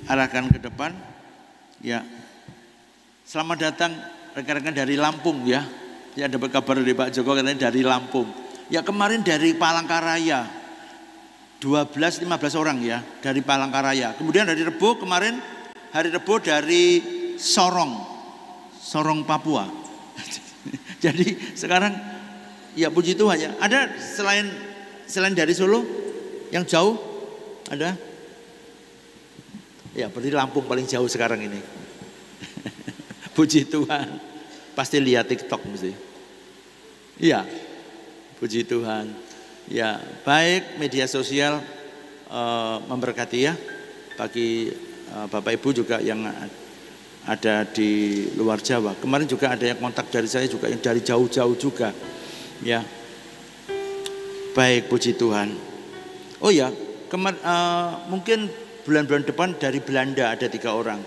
arahkan ke depan. Ya, selamat datang rekan-rekan dari Lampung ya. Ya, dapat kabar dari Pak Joko katanya dari Lampung. Ya, kemarin dari Palangkaraya 12-15 orang ya dari Palangkaraya. Kemudian hari Rebo kemarin hari Rebo dari Sorong Papua. Jadi sekarang ya puji Tuhan ya. Ada selain dari Solo yang jauh ada? Ya berarti Lampung paling jauh sekarang ini. Puji Tuhan. Pasti lihat TikTok mesti. Iya. Puji Tuhan. Ya, baik media sosial memberkati ya bagi Bapak Ibu juga yang ada di luar Jawa. Kemarin juga ada yang kontak dari saya juga yang dari jauh-jauh juga. Ya. Baik, puji Tuhan. Oh ya, mungkin bulan-bulan depan dari Belanda ada 3 orang.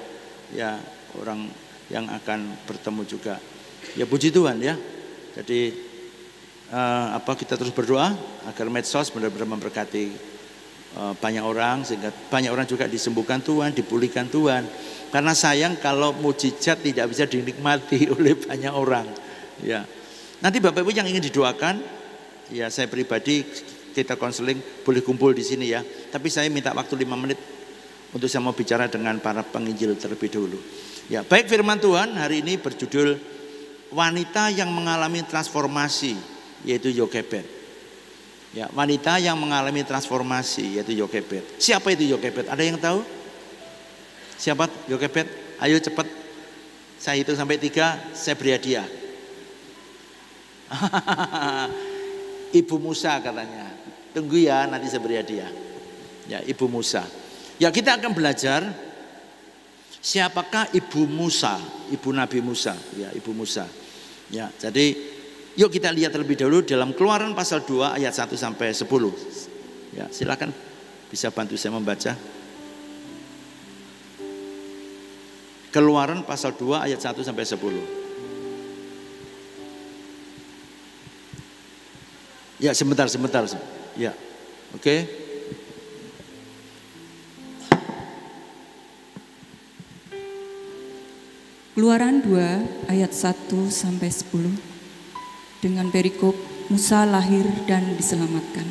Ya, orang yang akan bertemu juga. Ya, puji Tuhan ya. Jadi kita terus berdoa agar medsos benar-benar memberkati banyak orang sehingga banyak orang juga disembuhkan Tuhan, dipulihkan Tuhan. Karena sayang kalau mujizat tidak bisa dinikmati oleh banyak orang. Ya. Nanti Bapak Ibu yang ingin didoakan, ya saya pribadi kita konseling boleh kumpul di sini ya. Tapi saya minta waktu 5 menit untuk saya mau bicara dengan para penginjil terlebih dahulu. Ya, baik firman Tuhan hari ini berjudul wanita yang mengalami transformasi, yaitu Yokebed. Ya, wanita yang mengalami transformasi yaitu Yokebed. Siapa itu Yokebed? Ada yang tahu? Siapa Yokebed? Ayo cepat. Saya hitung sampai 3, saya beri hadiah. Ibu Musa katanya. Tunggu ya, nanti saya beri hadiah. Ya, Ibu Musa. Ya, kita akan belajar siapakah Ibu Musa, Ibu Nabi Musa, ya Ibu Musa. Ya, jadi yuk kita lihat terlebih dahulu dalam Keluaran pasal 2 ayat 1 sampai 10. Ya, silakan bisa bantu saya membaca. Keluaran pasal 2 ayat 1 sampai 10. Ya, sebentar. Ya. Oke. Keluaran 2 ayat 1 sampai 10. Dengan perikop Musa lahir dan diselamatkan.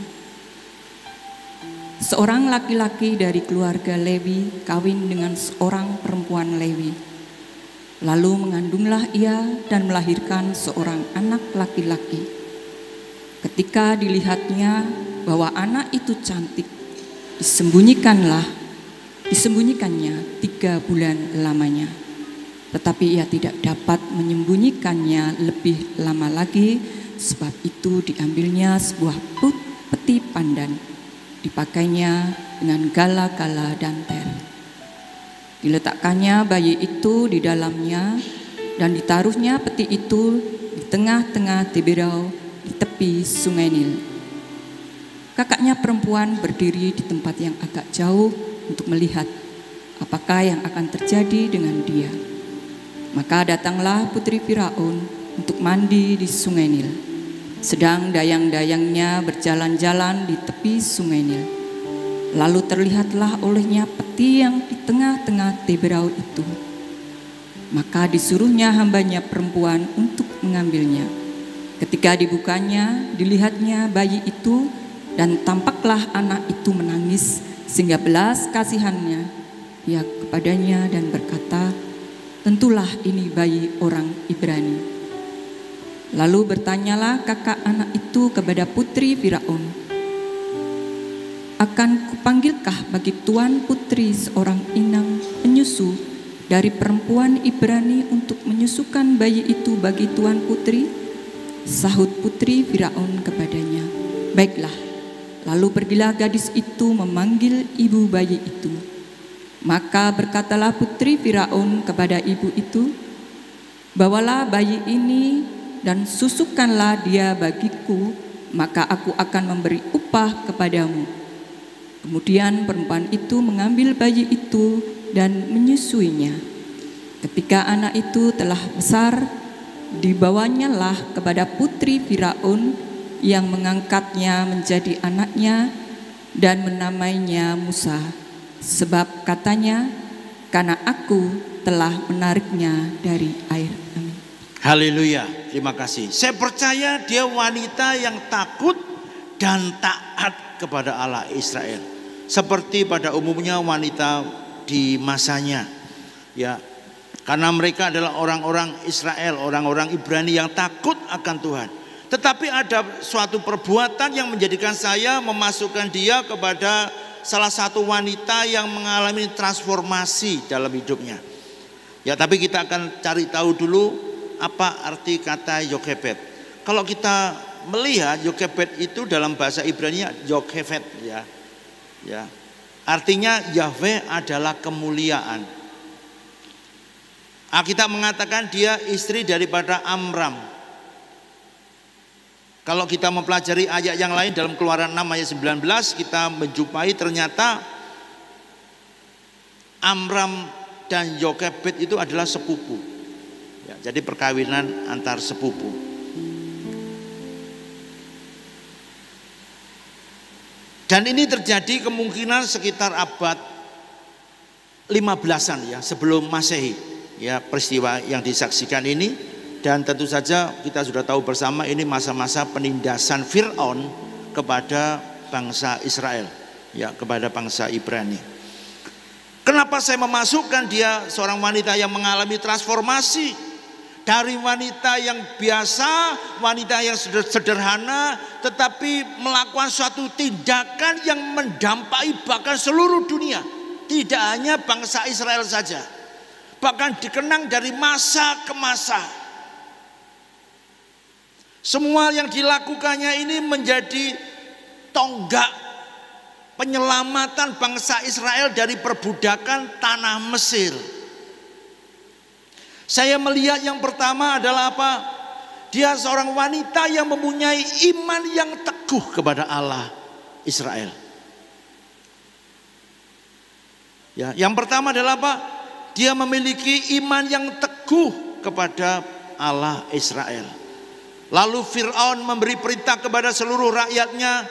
Seorang laki-laki dari keluarga Lewi kawin dengan seorang perempuan Lewi. Lalu mengandunglah ia dan melahirkan seorang anak laki-laki. Ketika dilihatnya bahwa anak itu cantik, disembunyikannya 3 bulan lamanya. Tetapi ia tidak dapat menyembunyikannya lebih lama lagi, sebab itu diambilnya sebuah peti pandan, dipakainya dengan gala-gala dantel. Diletakkannya bayi itu di dalamnya dan ditaruhnya peti itu di tengah-tengah Tiberau di tepi sungai Nil. Kakaknya perempuan berdiri di tempat yang agak jauh untuk melihat apakah yang akan terjadi dengan dia. Maka datanglah putri Firaun untuk mandi di sungai Nil. Sedang dayang-dayangnya berjalan-jalan di tepi sungai Nil. Lalu terlihatlah olehnya peti yang di tengah-tengah Tiberau itu. Maka disuruhnya hambanya perempuan untuk mengambilnya. Ketika dibukanya, dilihatnya bayi itu dan tampaklah anak itu menangis sehingga belas kasihannya ia kepadanya dan berkata, "Tentulah ini bayi orang Ibrani." Lalu bertanyalah kakak anak itu kepada putri Firaun, "Akan kupanggilkah bagi tuan putri seorang inang penyusu dari perempuan Ibrani untuk menyusukan bayi itu bagi tuan putri?" Sahut putri Firaun kepadanya, "Baiklah." Lalu pergilah gadis itu memanggil ibu bayi itu. Maka berkatalah putri Firaun kepada ibu itu, "Bawalah bayi ini dan susukanlah dia bagiku, maka aku akan memberi upah kepadamu." Kemudian perempuan itu mengambil bayi itu dan menyusuinya. Ketika anak itu telah besar, dibawanyalah kepada putri Firaun yang mengangkatnya menjadi anaknya dan menamainya Musa. Sebab katanya, karena aku telah menariknya dari air. Amin. Haleluya, terima kasih. Saya percaya dia wanita yang takut dan taat kepada Allah Israel. Seperti pada umumnya wanita di masanya. Ya, karena mereka adalah orang-orang Israel, orang-orang Ibrani yang takut akan Tuhan. Tetapi ada suatu perbuatan yang menjadikan saya memasukkan dia kepada salah satu wanita yang mengalami transformasi dalam hidupnya. Ya, tapi kita akan cari tahu dulu apa arti kata Yokebed. Kalau kita melihat Yokebed itu dalam bahasa Ibrani Yokebed, ya. Ya. Artinya Yahweh adalah kemuliaan. Alkitab mengatakan dia istri daripada Amram. Kalau kita mempelajari ayat yang lain dalam Keluaran 6 ayat 19, kita menjumpai ternyata Amram dan Yokebed itu adalah sepupu. Ya, jadi perkawinan antar sepupu. Dan ini terjadi kemungkinan sekitar abad 15-an ya, sebelum Masehi. Ya, peristiwa yang disaksikan ini. Dan tentu saja kita sudah tahu bersama ini masa-masa penindasan Fir'aun kepada bangsa Israel, ya, kepada bangsa Ibrani. Kenapa saya memasukkan dia seorang wanita yang mengalami transformasi dari wanita yang biasa, wanita yang sederhana, tetapi melakukan suatu tindakan yang mendampai bahkan seluruh dunia, tidak hanya bangsa Israel saja, bahkan dikenang dari masa ke masa. Semua yang dilakukannya ini menjadi tonggak penyelamatan bangsa Israel dari perbudakan tanah Mesir. Saya melihat yang pertama adalah apa? Dia seorang wanita yang mempunyai iman yang teguh kepada Allah Israel. Ya, yang pertama adalah apa? Dia memiliki iman yang teguh kepada Allah Israel. Lalu Fir'aun memberi perintah kepada seluruh rakyatnya,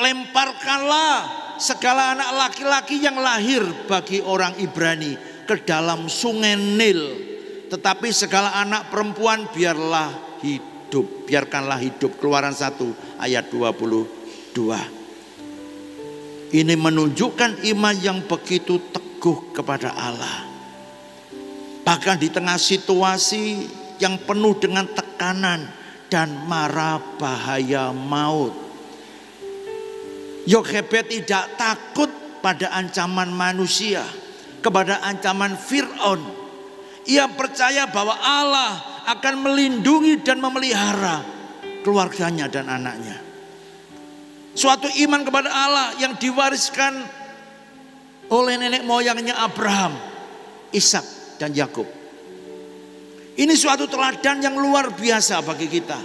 lemparkanlah segala anak laki-laki yang lahir bagi orang Ibrani ke dalam sungai Nil. Tetapi segala anak perempuan biarkanlah hidup. Keluaran 1 ayat 22. Ini menunjukkan iman yang begitu teguh kepada Allah. Bahkan di tengah situasi yang penuh dengan tekanan dan mara bahaya maut, Yokebed tidak takut pada ancaman manusia, kepada ancaman Fir'aun. Ia percaya bahwa Allah akan melindungi dan memelihara keluarganya dan anaknya. Suatu iman kepada Allah yang diwariskan oleh nenek moyangnya Abraham, Ishak dan Yakub. Ini suatu teladan yang luar biasa bagi kita.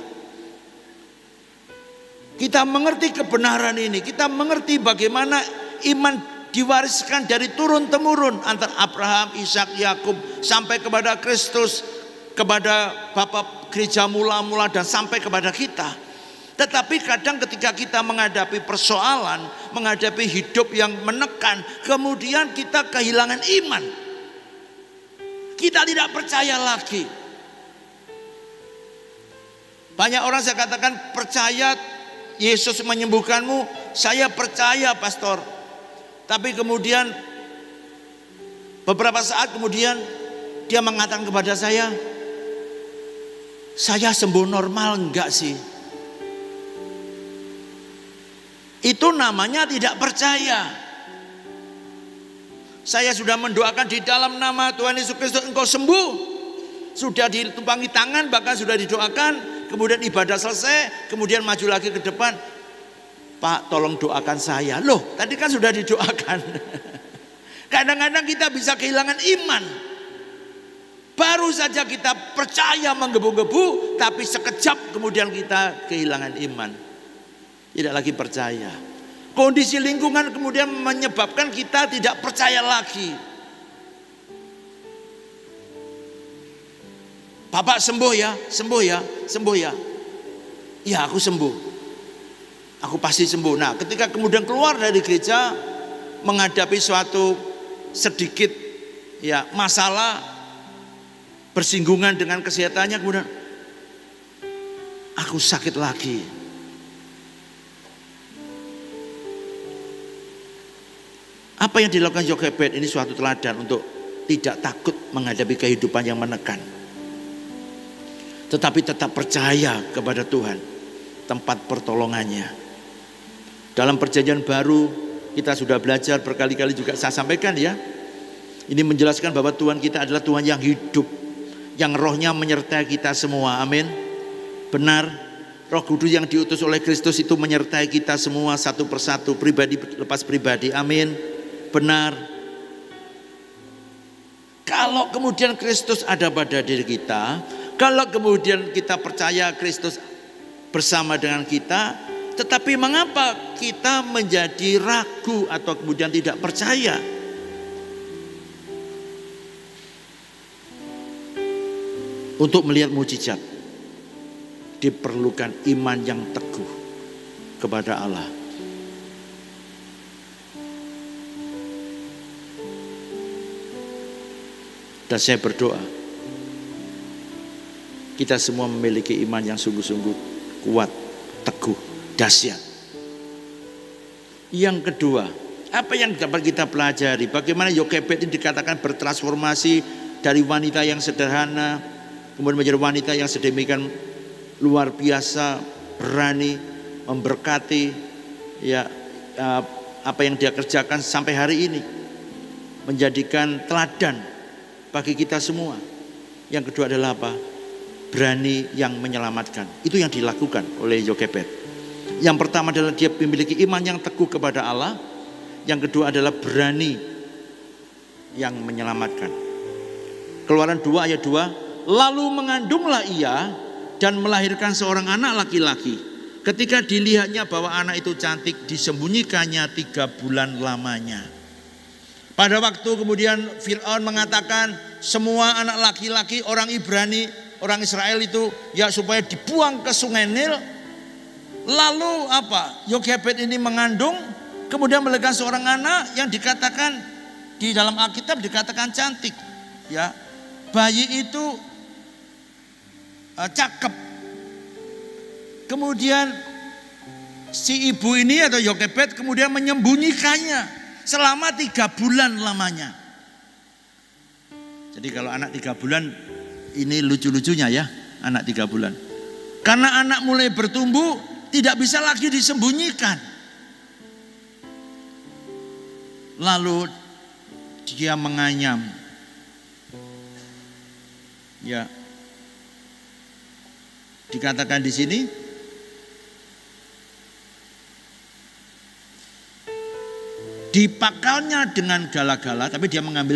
Kita mengerti kebenaran ini, kita mengerti bagaimana iman diwariskan dari turun-temurun antara Abraham, Ishak, Yakub sampai kepada Kristus, kepada Bapa gereja mula-mula dan sampai kepada kita. Tetapi kadang ketika kita menghadapi persoalan, menghadapi hidup yang menekan, kemudian kita kehilangan iman. Kita tidak percaya lagi. Banyak orang saya katakan percaya Yesus menyembuhkanmu, saya percaya pastor. Tapi kemudian beberapa saat kemudian dia mengatakan kepada saya sembuh normal enggak sih? Itu namanya tidak percaya. Saya sudah mendoakan di dalam nama Tuhan Yesus Kristus engkau sembuh. Sudah ditumpangi tangan, bahkan sudah didoakan. Kemudian ibadah selesai, kemudian maju lagi ke depan. Pak, tolong doakan saya. Loh, tadi kan sudah didoakan. Kadang-kadang kita bisa kehilangan iman. Baru saja kita percaya menggebu-gebu, tapi sekejap kemudian kita kehilangan iman. Tidak lagi percaya. Kondisi lingkungan kemudian menyebabkan kita tidak percaya lagi. Bapak sembuh ya, sembuh ya, sembuh ya. Ya, aku sembuh. Aku pasti sembuh. Nah, ketika kemudian keluar dari gereja menghadapi suatu sedikit ya masalah bersinggungan dengan kesehatannya, kemudian aku sakit lagi. Apa yang dilakukan Yokebed ini suatu teladan untuk tidak takut menghadapi kehidupan yang menekan, tetapi tetap percaya kepada Tuhan, tempat pertolongannya. Dalam perjanjian baru kita sudah belajar berkali-kali, juga saya sampaikan ya, ini menjelaskan bahwa Tuhan kita adalah Tuhan yang hidup, yang rohnya menyertai kita semua. Amin. Benar, Roh Kudus yang diutus oleh Kristus itu menyertai kita semua satu persatu, pribadi lepas pribadi. Amin. Benar. Kalau kemudian Kristus ada pada diri kita, kalau kemudian kita percaya Kristus bersama dengan kita, tetapi mengapa kita menjadi ragu atau kemudian tidak percaya? Untuk melihat mujizat diperlukan iman yang teguh kepada Allah. Dan saya berdoa kita semua memiliki iman yang sungguh-sungguh kuat, teguh, dahsyat. Yang kedua, apa yang dapat kita pelajari? Bagaimana Yokebed ini dikatakan bertransformasi dari wanita yang sederhana kemudian menjadi wanita yang sedemikian luar biasa, berani, memberkati, ya apa yang dia kerjakan sampai hari ini menjadikan teladan bagi kita semua. Yang kedua adalah apa? Berani yang menyelamatkan. Itu yang dilakukan oleh Yokebed. Yang pertama adalah dia memiliki iman yang teguh kepada Allah. Yang kedua adalah berani yang menyelamatkan. Keluaran 2 ayat 2, lalu mengandunglah ia dan melahirkan seorang anak laki-laki. Ketika dilihatnya bahwa anak itu cantik, disembunyikannya 3 bulan lamanya. Pada waktu kemudian Fir'aun mengatakan semua anak laki-laki orang Ibrani, orang Israel itu ya supaya dibuang ke Sungai Nil. Lalu apa? Yokebed ini mengandung, kemudian melahirkan seorang anak yang dikatakan di dalam Alkitab dikatakan cantik. Ya, bayi itu cakep. Kemudian si ibu ini atau Yokebed kemudian menyembunyikannya selama 3 bulan lamanya. Jadi kalau anak 3 bulan ini lucu-lucunya ya, anak 3 bulan. Karena anak mulai bertumbuh tidak bisa lagi disembunyikan. Lalu dia menganyam. Ya. Dikatakan di sini dipakalnya dengan gala-gala, tapi dia mengambil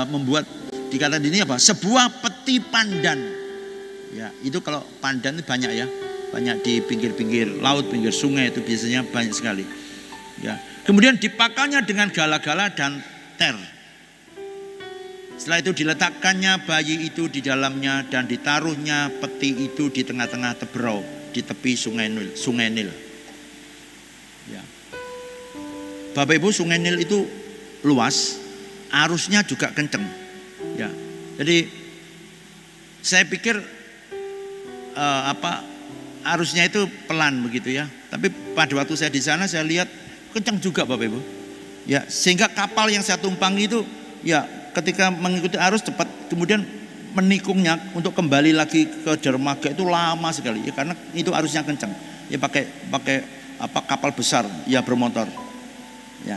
membuat dikatakan ini apa? Sebuah peti pandan. Ya, itu kalau pandan itu banyak ya, banyak di pinggir-pinggir laut, pinggir sungai itu biasanya banyak sekali. Ya, kemudian dipakalnya dengan gala-gala dan ter. Setelah itu diletakkannya bayi itu di dalamnya dan ditaruhnya peti itu di tengah-tengah teberau di tepi Sungai Nil. Ya. Bapak Ibu, Sungai Nil itu luas, arusnya juga kenceng. Ya, jadi saya pikir arusnya itu pelan begitu ya. Tapi pada waktu saya di sana saya lihat kenceng juga Bapak Ibu. Ya, sehingga kapal yang saya tumpangi itu ya ketika mengikuti arus cepat, kemudian menikungnya untuk kembali lagi ke dermaga itu lama sekali. Ya karena itu arusnya kenceng. Ya pakai kapal besar ya bermotor. Ya.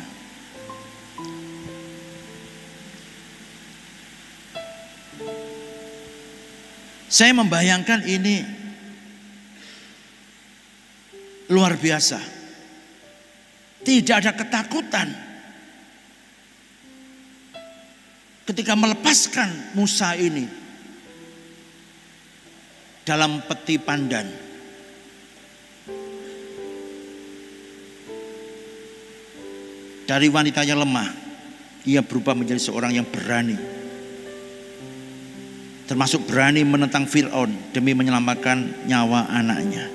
Saya membayangkan ini luar biasa. Tidak ada ketakutan ketika melepaskan Musa ini dalam peti pandan. Dari wanita yang lemah, ia berubah menjadi seorang yang berani. Termasuk berani menentang Fir'aun demi menyelamatkan nyawa anaknya.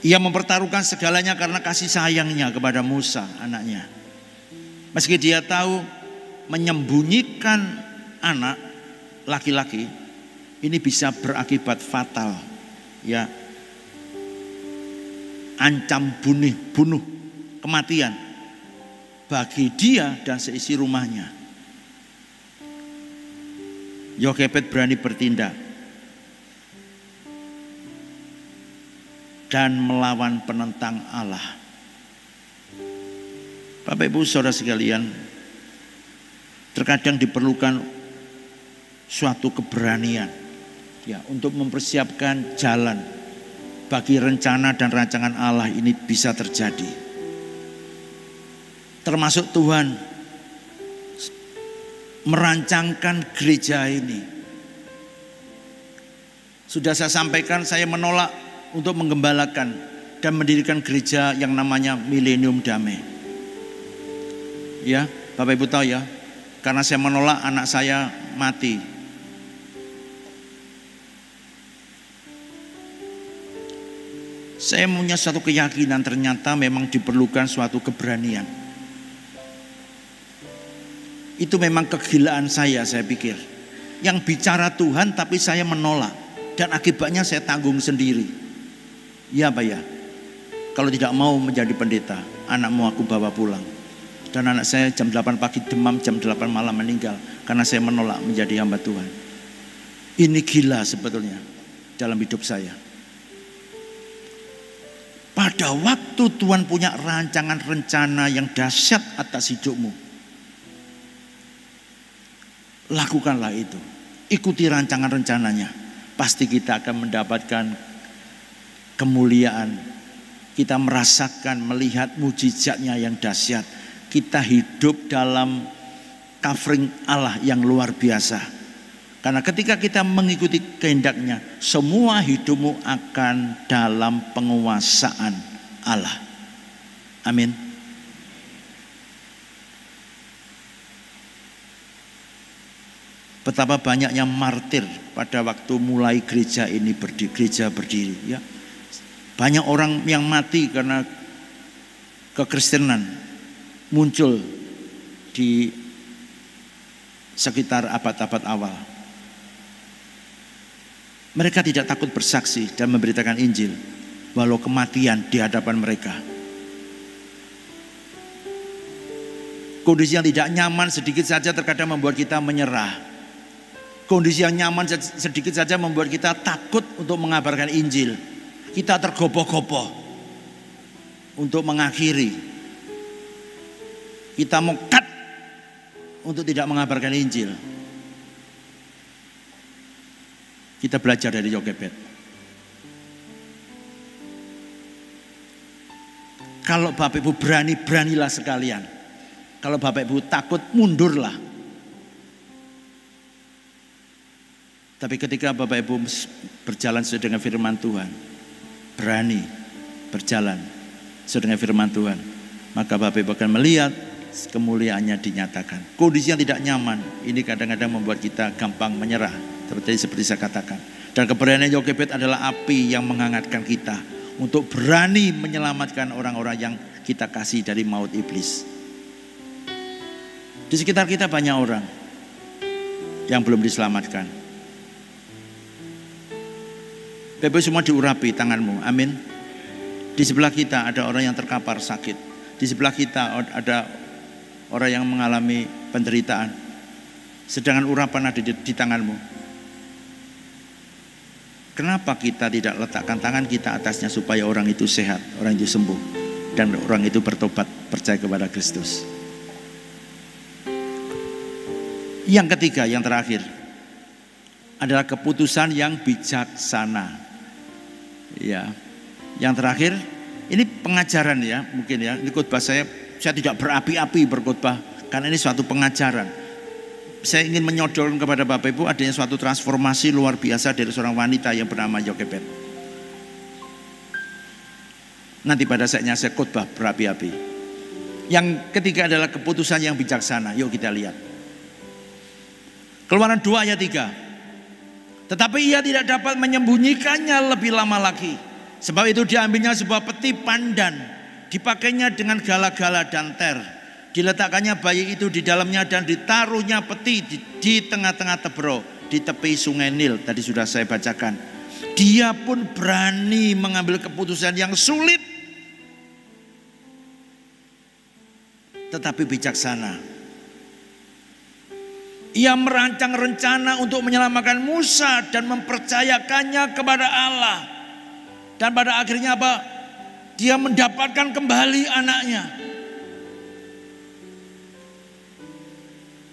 Ia mempertaruhkan segalanya karena kasih sayangnya kepada Musa anaknya. Meski dia tahu menyembunyikan anak laki-laki ini bisa berakibat fatal, ya, ancam bunuh, kematian bagi dia dan seisi rumahnya. Yokebed berani bertindak dan melawan penentang Allah. Bapak Ibu Saudara sekalian, terkadang diperlukan suatu keberanian, ya, untuk mempersiapkan jalan bagi rencana dan rancangan Allah ini bisa terjadi. Termasuk Tuhan merancangkan gereja ini. Sudah saya sampaikan, saya menolak untuk menggembalakan dan mendirikan gereja yang namanya Milenium Damai. Ya, Bapak Ibu tahu ya, karena saya menolak anak saya mati. Saya punya suatu keyakinan, ternyata memang diperlukan suatu keberanian. Itu memang kegilaan saya pikir. Yang bicara Tuhan tapi saya menolak, dan akibatnya saya tanggung sendiri. Ya Pak ya, kalau tidak mau menjadi pendeta, anakmu aku bawa pulang. Dan anak saya jam 8 pagi demam, jam 8 malam meninggal karena saya menolak menjadi hamba Tuhan. Ini gila sebetulnya dalam hidup saya. Pada waktu Tuhan punya rancangan rencana yang dahsyat atas hidupmu, lakukanlah itu. Ikuti rancangan rencananya. Pasti kita akan mendapatkan kemuliaan. Kita merasakan, melihat mujizatnya yang dahsyat. Kita hidup dalam covering Allah yang luar biasa. Karena ketika kita mengikuti kehendaknya, semua hidupmu akan dalam penguasaan Allah. Amin. Betapa banyaknya martir pada waktu mulai gereja ini berdiri, ya. Banyak orang yang mati karena kekristenan muncul di sekitar abad-abad awal. Mereka tidak takut bersaksi dan memberitakan Injil walau kematian di hadapan mereka. Kondisi yang tidak nyaman sedikit saja terkadang membuat kita menyerah. Kondisi yang nyaman sedikit saja membuat kita takut untuk mengabarkan Injil. Kita tergopoh-gopoh untuk mengakhiri. Kita mau cut untuk tidak mengabarkan Injil. Kita belajar dari Yokebed. Kalau Bapak Ibu berani, beranilah sekalian. Kalau Bapak Ibu takut, mundurlah. Tapi ketika Bapak Ibu berjalan sesuai dengan firman Tuhan, berani berjalan sesuai dengan firman Tuhan, maka Bapak Ibu akan melihat kemuliaannya dinyatakan. Kondisi yang tidak nyaman ini kadang-kadang membuat kita gampang menyerah, seperti saya katakan. Dan keberanian Yokebed adalah api yang menghangatkan kita untuk berani menyelamatkan orang-orang yang kita kasih dari maut iblis. Di sekitar kita banyak orang yang belum diselamatkan. Bapak semua diurapi tanganmu, amin. Di sebelah kita ada orang yang terkapar sakit. Di sebelah kita ada orang yang mengalami penderitaan. Sedangkan urapan ada di tanganmu. Kenapa kita tidak letakkan tangan kita atasnya supaya orang itu sehat, orang itu sembuh, dan orang itu bertobat, percaya kepada Kristus. Yang ketiga, yang terakhir adalah keputusan yang bijaksana. Ya, yang terakhir ini pengajaran ya, mungkin ya. Ini khotbah saya tidak berapi-api berkhotbah karena ini suatu pengajaran. Saya ingin menyodorkan kepada Bapak Ibu adanya suatu transformasi luar biasa dari seorang wanita yang bernama Yokebed. Nanti pada saatnya saya khotbah berapi-api. Yang ketiga adalah keputusan yang bijaksana. Yuk kita lihat. Keluaran 2 ayat 3. Tetapi ia tidak dapat menyembunyikannya lebih lama lagi. Sebab itu diambilnya sebuah peti pandan, dipakainya dengan gala-gala dan ter, Diletakkannya bayi itu di dalamnya dan ditaruhnya peti di tengah-tengah Teberau, di tepi sungai Nil. Tadi sudah saya bacakan. Dia pun berani mengambil keputusan yang sulit, tetapi bijaksana. Ia merancang rencana untuk menyelamatkan Musa dan mempercayakannya kepada Allah. Dan pada akhirnya apa? Dia mendapatkan kembali anaknya.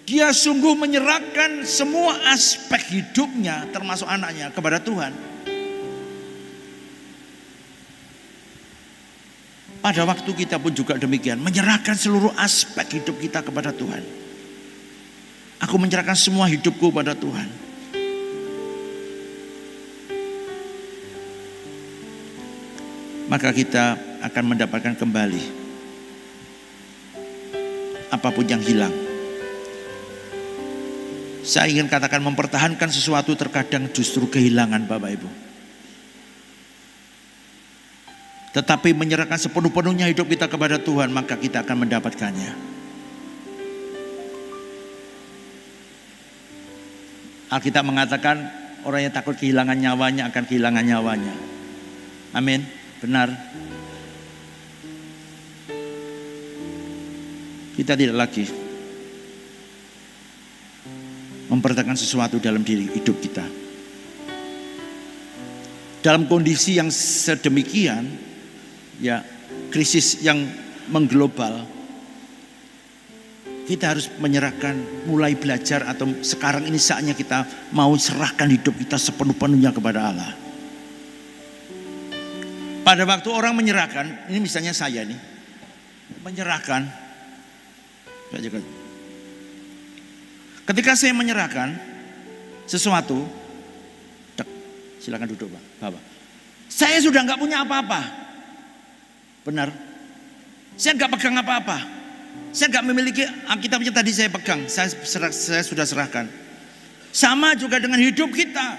Dia sungguh menyerahkan semua aspek hidupnya termasuk anaknya kepada Tuhan. Pada waktu kita pun juga demikian, menyerahkan seluruh aspek hidup kita kepada Tuhan. Aku menyerahkan semua hidupku pada Tuhan. Maka kita akan mendapatkan kembali apapun yang hilang. Saya ingin katakan, mempertahankan sesuatu terkadang justru kehilangan, Bapak Ibu. Tetapi menyerahkan sepenuh-penuhnya hidup kita kepada Tuhan, maka kita akan mendapatkannya. Alkitab mengatakan orang yang takut kehilangan nyawanya akan kehilangan nyawanya. Amin, benar. Kita tidak lagi mempertahankan sesuatu dalam diri hidup kita. Dalam kondisi yang sedemikian, ya, krisis yang mengglobal, kita harus menyerahkan, mulai belajar, atau sekarang ini saatnya kita mau serahkan hidup kita sepenuh-penuhnya kepada Allah. Pada waktu orang menyerahkan, ini misalnya saya nih, menyerahkan, ketika saya menyerahkan sesuatu, silakan duduk Pak, Bapak. Saya sudah nggak punya apa-apa, benar. Saya nggak pegang apa-apa. Saya nggak memiliki Alkitabnya tadi saya pegang, saya sudah serahkan. Sama juga dengan hidup kita.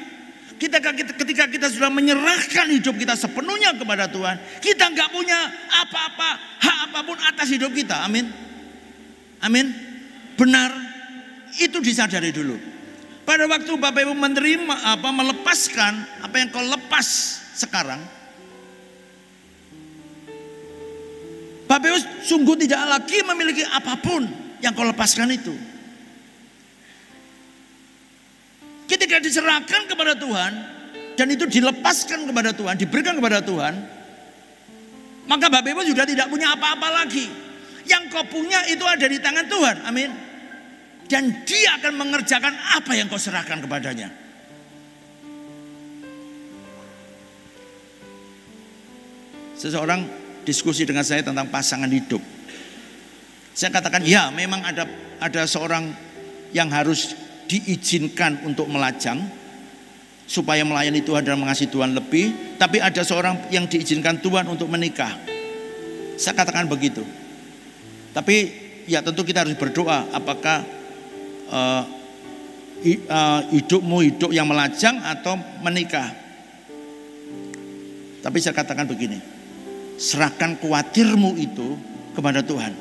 Ketika kita sudah menyerahkan hidup kita sepenuhnya kepada Tuhan, kita nggak punya apa-apa, hak apapun atas hidup kita. Amin, amin, benar. Itu disadari dulu. Pada waktu Bapak Ibu menerima melepaskan apa yang kau lepas sekarang, Bapak Ibu sungguh tidak lagi memiliki apapun yang kau lepaskan itu. Ketika diserahkan kepada Tuhan dan itu dilepaskan kepada Tuhan, diberikan kepada Tuhan, maka Bapak Ibu sudah tidak punya apa-apa lagi. Yang kau punya itu ada di tangan Tuhan. Amin. Dan Dia akan mengerjakan apa yang kau serahkan kepadanya. Seseorang diskusi dengan saya tentang pasangan hidup. Saya katakan, ya memang ada seorang yang harus diizinkan untuk melajang supaya melayani Tuhan dan mengasihi Tuhan lebih. Tapi ada seorang yang diizinkan Tuhan untuk menikah. Saya katakan begitu. Tapi ya tentu kita harus berdoa, apakah hidupmu hidup yang melajang atau menikah. Tapi saya katakan begini, serahkan khawatirmu itu kepada Tuhan.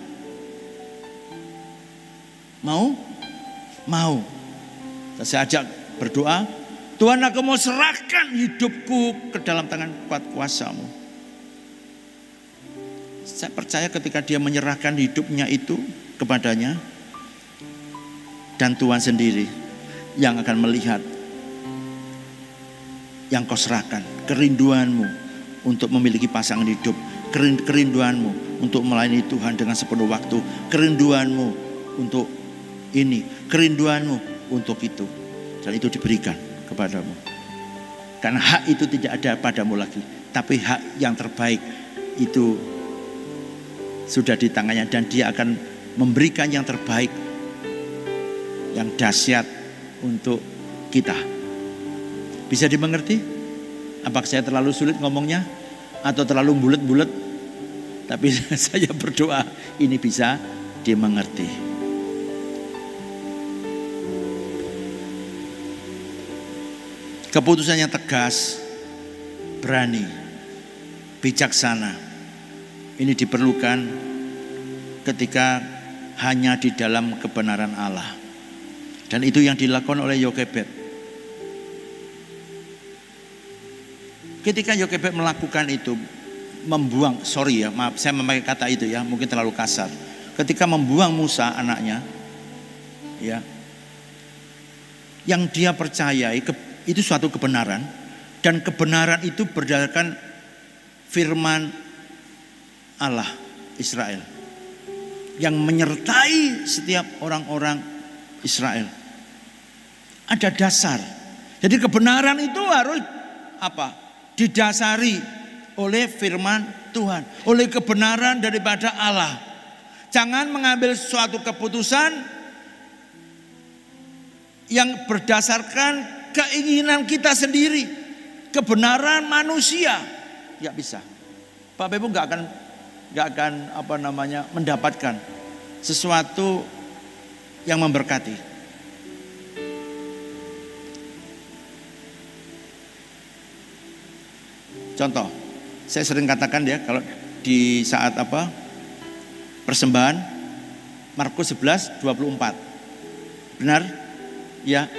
Mau? Mau. Saya ajak berdoa, Tuhan, aku mau serahkan hidupku ke dalam tangan kuat kuasa-Mu. Saya percaya ketika dia menyerahkan hidupnya itu kepadanya, dan Tuhan sendiri yang akan melihat yang kau serahkan, kerinduanmu untuk memiliki pasangan hidup, kerinduanmu untuk melayani Tuhan dengan sepenuh waktu, kerinduanmu untuk ini, kerinduanmu untuk itu, dan itu diberikan kepadamu. Karena hak itu tidak ada padamu lagi, tapi hak yang terbaik itu sudah di tangannya, dan Dia akan memberikan yang terbaik, yang dahsyat untuk kita. Bisa dimengerti? Apakah saya terlalu sulit ngomongnya atau terlalu bulet-bulet? Tapi saya berdoa ini bisa dimengerti. Keputusan yang tegas, berani, bijaksana. Ini diperlukan ketika hanya di dalam kebenaran Allah. Dan itu yang dilakukan oleh Yokebed. Ketika Yokebed melakukan itu, membuang, sorry ya, maaf saya memakai kata itu ya, mungkin terlalu kasar. Ketika membuang Musa anaknya, ya, yang dia percayai itu suatu kebenaran, dan kebenaran itu berdasarkan firman Allah Israel yang menyertai setiap orang-orang Israel. Ada dasar. Jadi kebenaran itu harus apa? Didasari oleh firman Tuhan, oleh kebenaran daripada Allah. Jangan mengambil suatu keputusan yang berdasarkan keinginan kita sendiri, kebenaran manusia. Nggak bisa. Bapak Ibu nggak akan mendapatkan sesuatu yang memberkati. Contoh, saya sering katakan ya, kalau di saat persembahan Markus 11:24. Benar? Ya.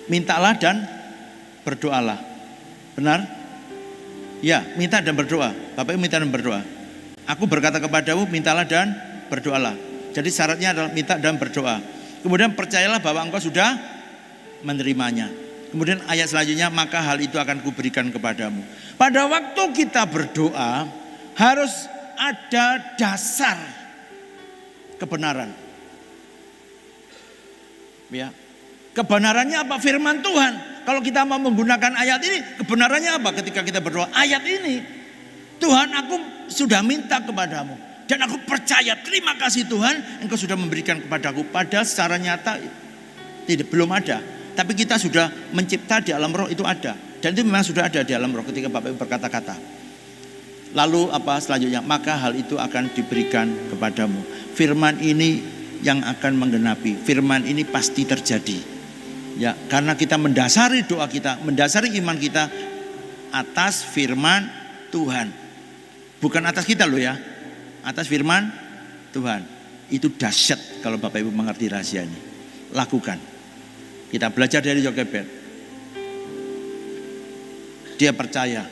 Mintalah dan berdoalah. Benar? Ya, minta dan berdoa. Bapak Ibu minta dan berdoa. Aku berkata kepadamu, mintalah dan berdoalah. Jadi syaratnya adalah minta dan berdoa. Kemudian percayalah bahwa engkau sudah menerimanya. Kemudian ayat selanjutnya, maka hal itu akan kuberikan kepadamu. Pada waktu kita berdoa harus ada dasar kebenaran. Ya. Kebenarannya apa? Firman Tuhan. Kalau kita mau menggunakan ayat ini, kebenarannya apa ketika kita berdoa? Ayat ini. Tuhan, aku sudah minta kepadamu dan aku percaya, terima kasih Tuhan, engkau sudah memberikan kepadaku. Padahal secara nyata belum ada. Tapi kita sudah mencipta di alam roh, itu ada. Dan itu memang sudah ada di alam roh ketika Bapak Ibu berkata-kata. Lalu apa selanjutnya? Maka hal itu akan diberikan kepadamu. Firman ini yang akan menggenapi. Firman ini pasti terjadi. Ya, karena kita mendasari doa kita, mendasari iman kita atas firman Tuhan. Bukan atas kita loh ya. Atas firman Tuhan. Itu dahsyat kalau Bapak Ibu mengerti rahasia ini. Lakukan. Kita belajar dari Yokebed. Dia percaya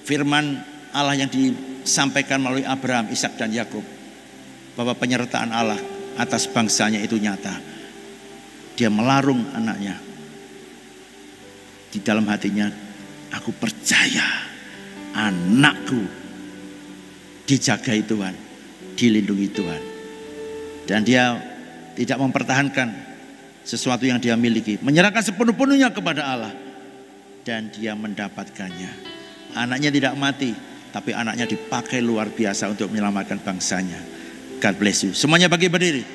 firman Allah yang disampaikan melalui Abraham, Ishak dan Yakub, bahwa penyertaan Allah atas bangsanya itu nyata. Dia melarung anaknya. Di dalam hatinya, aku percaya anakku dijagai Tuhan, dilindungi Tuhan. Dan dia tidak mempertahankan sesuatu yang dia miliki, menyerahkan sepenuh-penuhnya kepada Allah, dan dia mendapatkannya. Anaknya tidak mati, tapi anaknya dipakai luar biasa untuk menyelamatkan bangsanya. God bless you. Semuanya bagi berdiri.